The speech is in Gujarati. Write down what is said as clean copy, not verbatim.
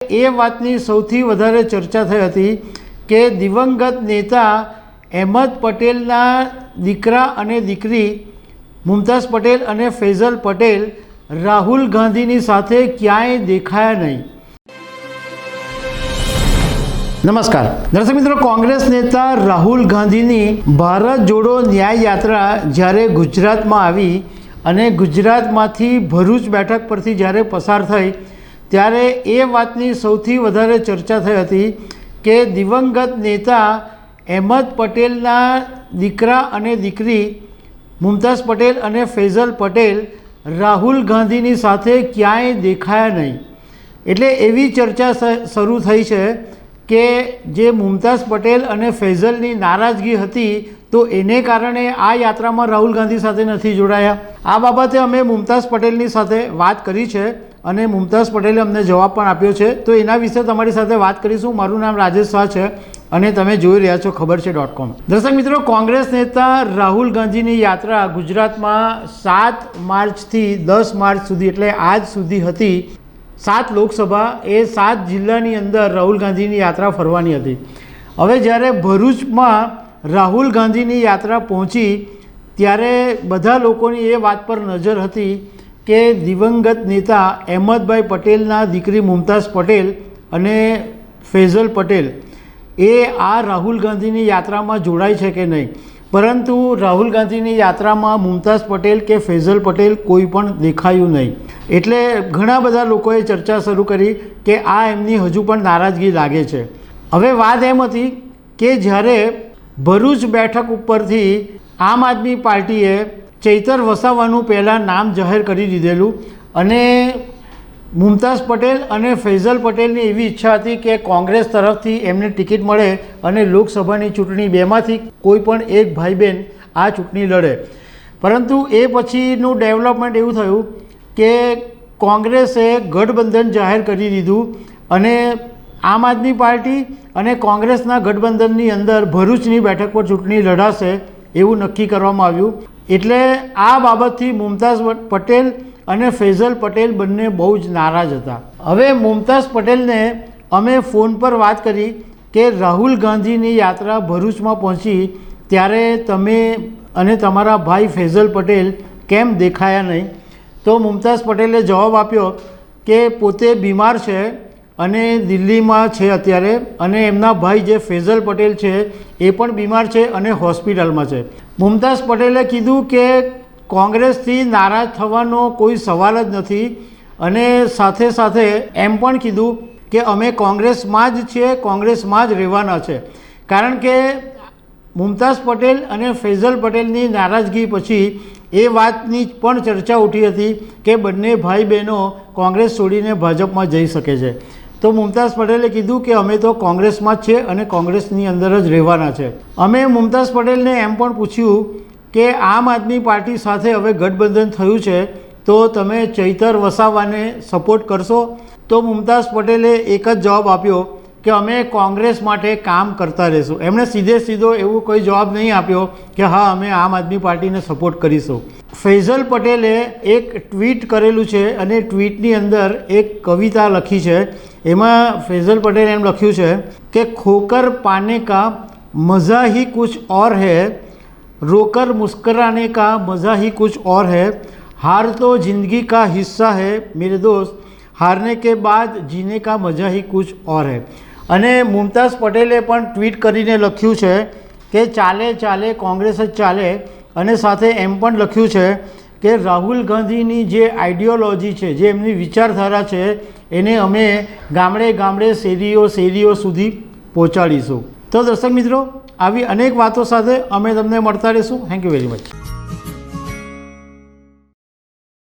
એ વાતની સૌથી વધારે ચર્ચા થઈ હતી કે દિવંગત નેતા અહેમદ પટેલના દીકરા અને દીકરી મુમતાઝ પટેલ અને ફૈઝલ પટેલ રાહુલ ગાંધીની સાથે ક્યાંય દેખાયા નહીં। નમસ્કાર દર્શક મિત્રો, કોંગ્રેસ નેતા રાહુલ ગાંધીની ભારત જોડો ન્યાય યાત્રા જ્યારે ગુજરાતમાં આવી અને ગુજરાતમાંથી ભરૂચ બેઠક પરથી જ્યારે પસાર થઈ ત્યારે એ વાતની સૌથી વધારે ચર્ચા થઈ હતી કે દિવંગત નેતા અહેમદ પટેલના દીકરા અને દીકરી મુમતાઝ પટેલ અને ફૈઝલ પટેલ રાહુલ ગાંધીની સાથે ક્યાંય દેખાયા નહીં। એટલે એવી ચર્ચા શરૂ થઈ છે કે જે મુમતાઝ પટેલ અને ફૈઝલની નારાજગી હતી તો એને કારણે આ યાત્રામાં રાહુલ ગાંધી સાથે નથી જોડાયા। આ બાબતે અમે મુમતાઝ પટેલની સાથે વાત કરી છે અને મુમતાઝ પટેલે અમને જવાબ પણ આપ્યો છે, તો એના વિશે તમારી સાથે વાત કરીશું। મારું નામ રાજેશ શાહ છે અને તમે જોઈ રહ્યા છો ખબર છે.com। દર્શક મિત્રો, કોંગ્રેસ નેતા રાહુલ ગાંધીની યાત્રા ગુજરાતમાં 7 માર્ચથી 10 માર્ચ સુધી એટલે આજ સુધી હતી। 7 લોકસભા એ 7 જિલ્લાની અંદર રાહુલ ગાંધીની યાત્રા ફરવાની હતી। હવે જ્યારે ભરૂચમાં રાહુલ ગાંધીની યાત્રા પહોંચી ત્યારે બધા લોકોની એ વાત પર નજર હતી કે દિવંગત નેતા અહેમદભાઈ પટેલના દીકરી મુમતાઝ પટેલ અને ફૈઝલ પટેલ એ આ રાહુલ ગાંધીની યાત્રામાં જોડાય છે કે નહીં, પરંતુ રાહુલ ગાંધીની યાત્રામાં મુમતાઝ પટેલ કે ફૈઝલ પટેલ કોઈ પણ દેખાયું નહીં। એટલે ઘણા બધા લોકોએ ચર્ચા શરૂ કરી કે આ એમની હજુ પણ નારાજગી લાગે છે। હવે વાત એમ હતી કે જ્યારે ભરૂચ બેઠક ઉપરથી આમ આદમી પાર્ટીએ ચૈતર વસાવાનું પહેલાં નામ જાહેર કરી દીધેલું અને મુમતાઝ પટેલ અને ફૈઝલ પટેલની એવી ઈચ્છા હતી કે કોંગ્રેસ તરફથી એમને ટિકિટ મળે અને લોકસભાની ચૂંટણી બેમાંથી કોઈ પણ એક ભાઈ બહેન આ ચૂંટણી લડે, પરંતુ એ પછીનું ડેવલપમેન્ટ એવું થયું કે કોંગ્રેસે ગઠબંધન જાહેર કરી દીધું અને આમ આદમી પાર્ટી અને કોંગ્રેસના ગઠબંધનની અંદર ભરૂચની બેઠક પર ચૂંટણી લડાશે એવું નક્કી કરવામાં આવ્યું। એટલે આ બાબતથી મુમતાઝ પટેલ અને ફૈઝલ પટેલ બંને બહુ જ નારાજ હતા। હવે મુમતાઝ પટેલને અમે ફોન પર વાત કરી કે રાહુલ ગાંધીની યાત્રા ભરૂચમાં પહોંચી ત્યારે તમે અને તમારા ભાઈ ફૈઝલ પટેલ કેમ દેખાયા નહીં? તો મુમતાઝ પટેલે જવાબ આપ્યો કે પોતે બીમાર છે અને દિલ્હીમાં છે અત્યારે, અને એમના ભાઈ જે ફૈઝલ પટેલ છે એ પણ બીમાર છે અને હોસ્પિટલમાં છે। મુમતાઝ પટેલે કીધું કે કોંગ્રેસથી નારાજ થવાનો કોઈ સવાલ જ નથી અને સાથે સાથે એમ પણ કીધું કે અમે કોંગ્રેસમાં જ છીએ, કોંગ્રેસમાં જ રહેવાના છે। કારણ કે મુમતાઝ પટેલ અને ફૈઝલ પટેલની નારાજગી પછી એ વાતની પણ ચર્ચા ઉઠી હતી કે બંને ભાઈ બહેનો કોંગ્રેસ છોડીને ભાજપમાં જઈ શકે છે। તો મુમતાઝ પટેલે કીધું કે અમે તો કોંગ્રેસમાં જ છીએ અને કોંગ્રેસની અંદર જ રહેવાના છે। અમે મુમતાઝ પટેલને એમ પણ પૂછ્યું કે આમ આદમી પાર્ટી સાથે હવે ગઠબંધન થયું છે તો તમે ચૈતર વસાવાને સપોર્ટ કરશો? તો મુમતાઝ પટેલે એક જ જવાબ આપ્યો કે અમે કોંગ્રેસ માટે કામ કરતા રહીશું। એમણે સીધો એવું કોઈ જવાબ નહીં આપ્યો કે હા અમે આમ આદમી પાર્ટીને સપોર્ટ કરીશું। ફૈઝલ પટેલે એક ટ્વીટ કરેલું છે અને ટ્વીટની અંદર એક કવિતા લખી છે। એમાં ફૈઝલ પટેલે એમ લખ્યું છે કે ખોકર પાને કા મજા હી કુછ ઓર હૈ, रोकर मुस्कराने का मज़ा ही कुछ और है, हार तो ज़िंदगी का हिस्सा है मेरे दोस्त, हारने के बाद जीने का मज़ा ही कुछ और है। અને મુમતાઝ પટેલે પણ ટ્વીટ કરીને લખ્યું છે કે ચાલે ચાલે કોંગ્રેસ જ ચાલે, અને સાથે એમ પણ લખ્યું છે કે રાહુલ ગાંધીની જે આઈડિયોલોજી છે, જે એમની વિચારધારા છે એને અમે ગામડે ગામડે શેરીઓ સુધી પહોંચાડીશું। તો દર્શક મિત્રો, આવી અનેક વાતો સાથે અમે તમને મળતા રહીશું। Thank you very much.